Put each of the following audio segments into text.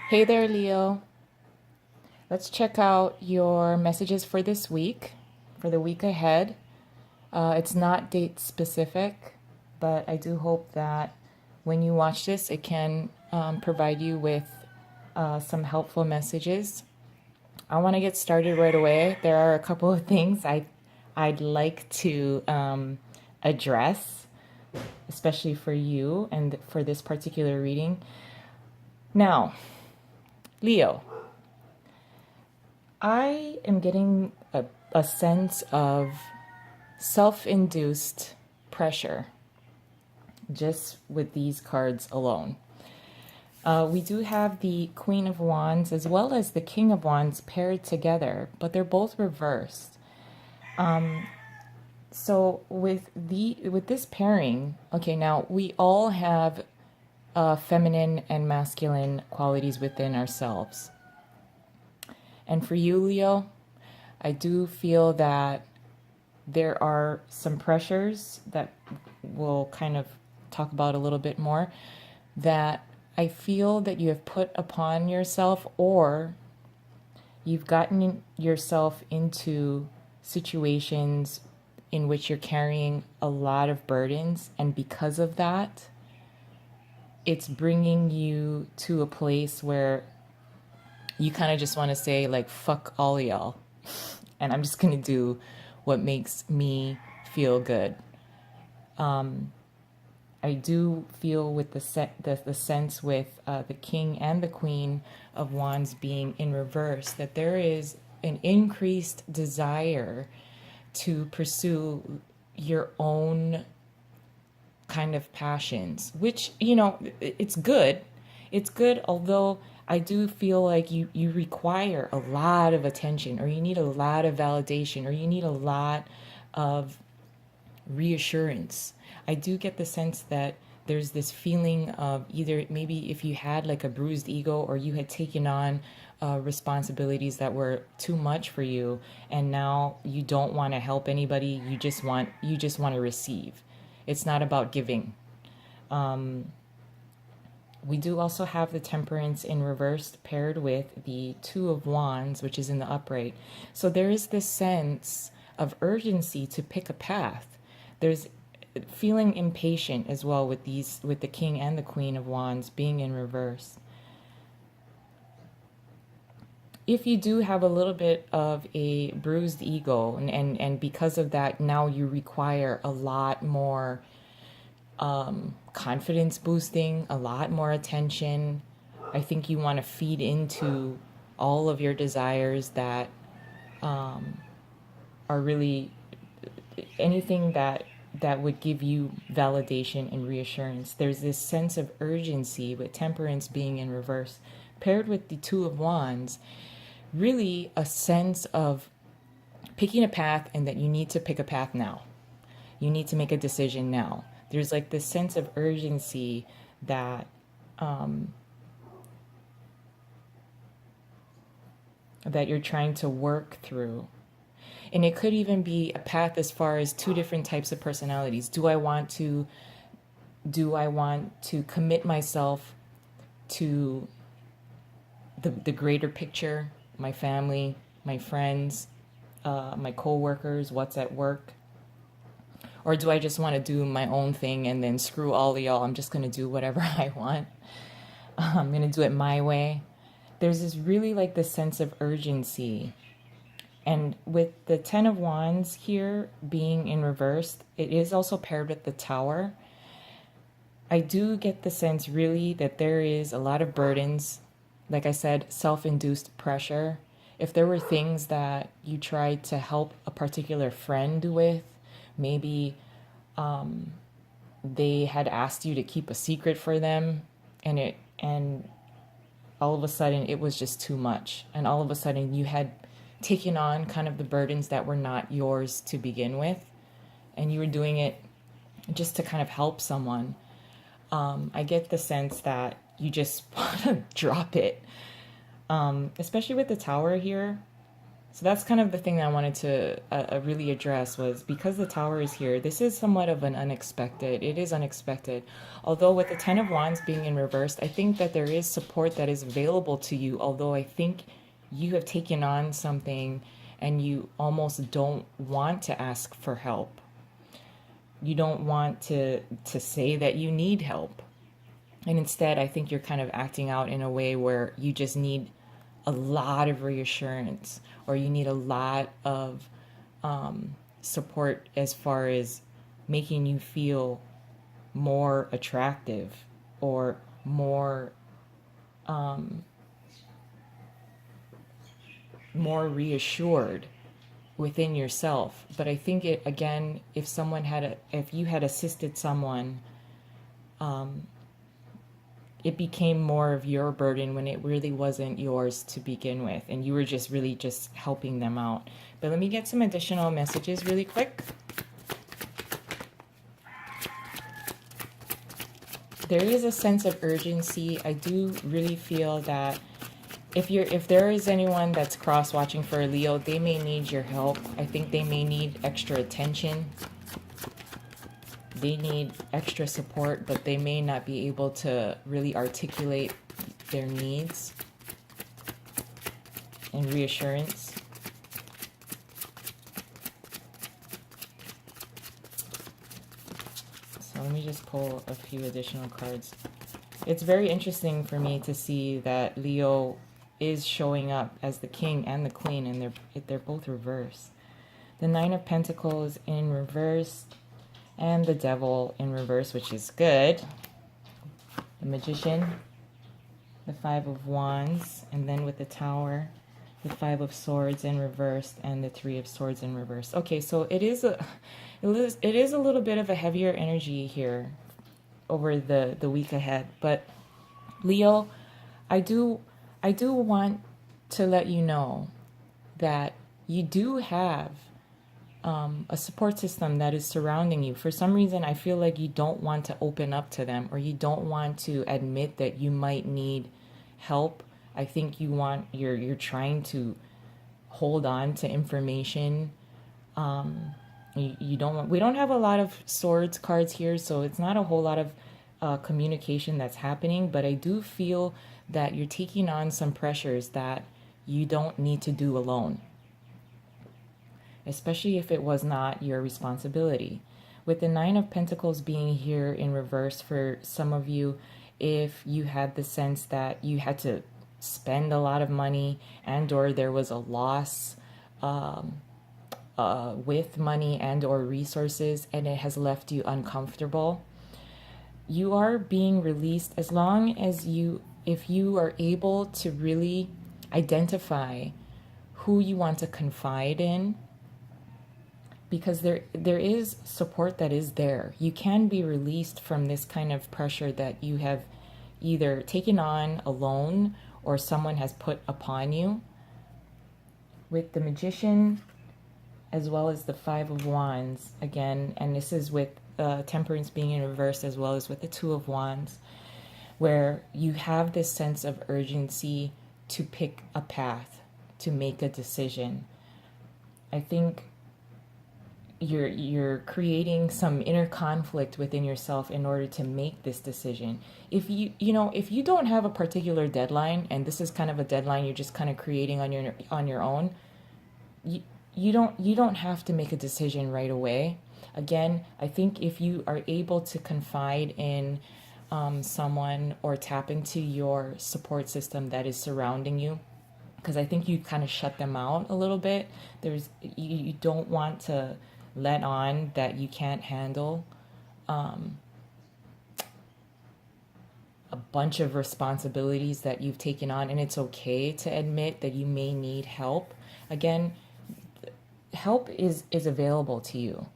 Hey there, Leo. Let's check out your messages for this week, for the week ahead. It's not date specific, but I do hope that when you watch this, it can provide you with some helpful messages. I want to get started right away. There are a couple of things I'd like to address, especially for you and for this particular reading. Now, Leo, I am getting a sense of self induced pressure just with these cards alone. We do have the Queen of Wands as well as the King of Wands paired together, but they're both reversed. So with this pairing, okay, now we all have feminine and masculine qualities within ourselves. And for you, Leo, I do feel that there are some pressures that we'll kind of talk about a little bit more that I feel that you have put upon yourself, or you've gotten yourself into situations in which you're carrying a lot of burdens, and because of that, it's bringing you to a place where you kind of just want to say, like, fuck all y'all, and I'm just going to do what makes me feel good. I do feel with the sense with the King and the Queen of Wands being in reverse that there is an increased desire to pursue your own kind of passions, which, it's good. It's good, although I do feel like you require a lot of attention, or you need a lot of validation, or you need a lot of reassurance. I do get the sense that there's this feeling of either maybe if you had like a bruised ego, or you had taken on responsibilities that were too much for you, and now you don't want to help anybody. You just want to receive. It's not about giving. We do also have the Temperance in reverse paired with the Two of Wands, which is in the upright. So there is this sense of urgency to pick a path. There's feeling impatient as well with the King and the Queen of Wands being in reverse. If you do have a little bit of a bruised ego, and because of that, now you require a lot more confidence boosting, a lot more attention. I think you want to feed into all of your desires that are really anything that would give you validation and reassurance. There's this sense of urgency with Temperance being in reverse, paired with the Two of Wands, really a sense of picking a path, and that you need to pick a path now. You need to make a decision now. There's like this sense of urgency that that you're trying to work through. And it could even be a path as far as two different types of personalities. Do I want to commit myself to the greater picture, my family, my friends, my coworkers, what's at work? Or do I just want to do my own thing and then screw all of y'all? I'm just going to do whatever I want. I'm going to do it my way. There's this really like this sense of urgency. And with the Ten of Wands here being in reverse, it is also paired with the Tower. I do get the sense really that there is a lot of burdens. Like I said, self-induced pressure. If there were things that you tried to help a particular friend with, maybe they had asked you to keep a secret for them, and all of a sudden it was just too much, and all of a sudden you had taken on kind of the burdens that were not yours to begin with, and you were doing it just to kind of help someone. I get the sense that you just want to drop it, especially with the Tower here. So that's kind of the thing that I wanted to really address, was because the Tower is here, this is somewhat of an unexpected. It is unexpected. Although with the Ten of Wands being in reversed, I think that there is support that is available to you, although I think you have taken on something and you almost don't want to ask for help. You don't want to say that you need help. And instead, I think you're kind of acting out in a way where you just need a lot of reassurance, or you need a lot of support as far as making you feel more attractive or more more reassured within yourself. But I think it, again, if you had assisted someone, it became more of your burden when it really wasn't yours to begin with, and you were just really just helping them out. But let me get some additional messages really quick. There is a sense of urgency. I do really feel that if there is anyone that's cross watching for Leo, they may need your help. I think they may need extra attention. They need extra support, but they may not be able to really articulate their needs and reassurance. So let me just pull a few additional cards. It's very interesting for me to see that Leo is showing up as the king and the queen, and they're both reversed. The Nine of Pentacles in reverse, and the Devil in reverse, which is good. The Magician, the Five of Wands, and then with the Tower, the Five of Swords in reverse, and the Three of Swords in reverse. Okay, so it is a little bit of a heavier energy here over the week ahead. But Leo, I do want to let you know that you do have a support system that is surrounding you. For some reason, I feel like you don't want to open up to them, or you don't want to admit that you might need help. I think you're trying to hold on to information. We don't have a lot of swords cards here, so it's not a whole lot of communication that's happening, but I do feel that you're taking on some pressures that you don't need to do alone, especially if it was not your responsibility. With the Nine of Pentacles being here in reverse, for some of you, if you had the sense that you had to spend a lot of money, and or there was a loss with money and or resources, and it has left you uncomfortable, you are being released as long as if you are able to really identify who you want to confide in, because there is support that is there. You can be released from this kind of pressure that you have either taken on alone or someone has put upon you. With the Magician, as well as the Five of Wands, again, and this is with Temperance being in reverse, as well as with the Two of Wands, where you have this sense of urgency to pick a path, to make a decision. I think you're creating some inner conflict within yourself in order to make this decision. If you don't have a particular deadline, and this is kind of a deadline you're just kind of creating on your own, you don't have to make a decision right away. Again, I think if you are able to confide in someone or tap into your support system that is surrounding you, because I think you kind of shut them out a little bit. You don't want to let on that you can't handle a bunch of responsibilities that you've taken on, and it's okay to admit that you may need help. Again, help is available to you.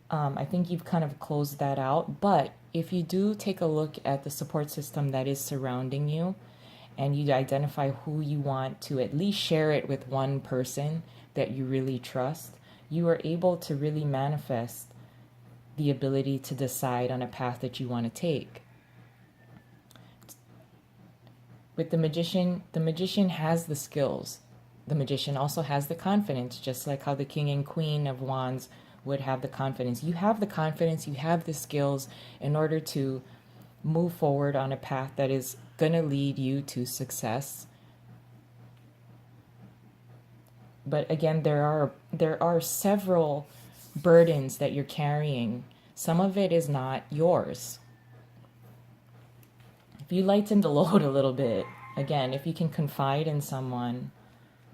I think you've kind of closed that out, but if you do take a look at the support system that is surrounding you, and you identify who you want to at least share it with one person that you really trust, you are able to really manifest the ability to decide on a path that you want to take. With the Magician has the skills. the magician also has the confidence, just like how the king and queen of wands would have the confidence. You have the confidence, you have the skills in order to move forward on a path that is going to lead you to success. But again, there are several burdens that you're carrying. Some of it is not yours. If you lighten the load a little bit, again, if you can confide in someone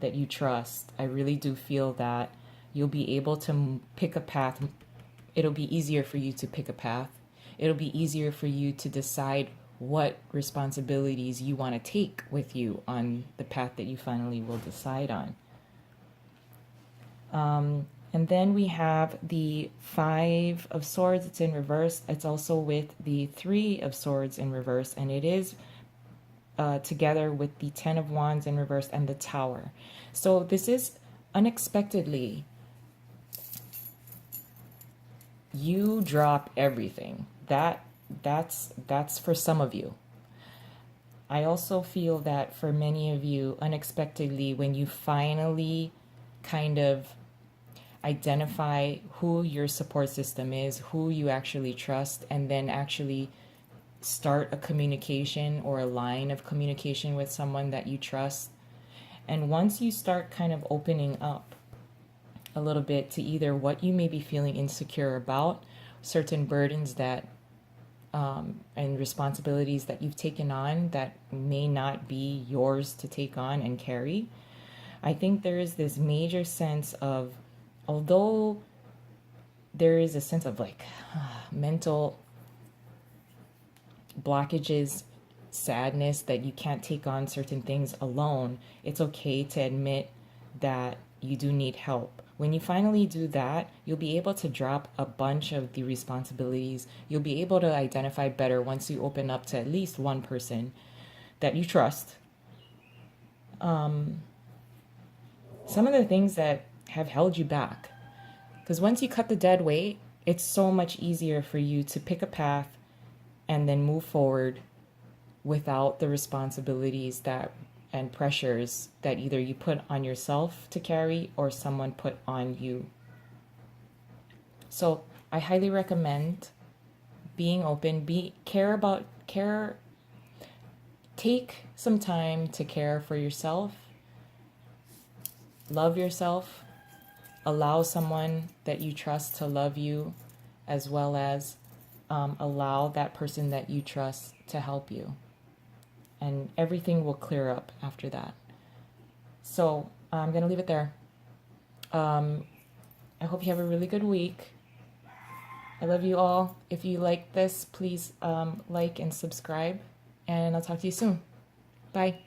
that you trust, I really do feel that you'll be able to pick a path. It'll be easier for you to pick a path. It'll be easier for you to decide what responsibilities you want to take with you on the path that you finally will decide on. And then we have the Five of Swords. It's in reverse. It's also with the Three of Swords in reverse, and it is together with the Ten of Wands in reverse and the Tower. So this is unexpectedly, you drop everything. That's for some of you. I also feel that for many of you, unexpectedly, when you finally kind of identify who your support system is, who you actually trust, and then actually start a communication or a line of communication with someone that you trust. And once you start kind of opening up a little bit to either what you may be feeling insecure about, certain burdens that and responsibilities that you've taken on that may not be yours to take on and carry, I think there is this major sense of, although there is a sense of like mental blockages, sadness that you can't take on certain things alone, it's okay to admit that you do need help. When you finally do that, you'll be able to drop a bunch of the responsibilities. You'll be able to identify better once you open up to at least one person that you trust. Some of the things that have held you back. Because once you cut the dead weight, it's so much easier for you to pick a path and then move forward without the responsibilities that and pressures that either you put on yourself to carry or someone put on you. So I highly recommend being open, take some time to care for yourself, love yourself, allow someone that you trust to love you, as well as allow that person that you trust to help you. And everything will clear up after that. So I'm going to leave it there. I hope you have a really good week. I love you all. If you like this, please like and subscribe. And I'll talk to you soon. Bye.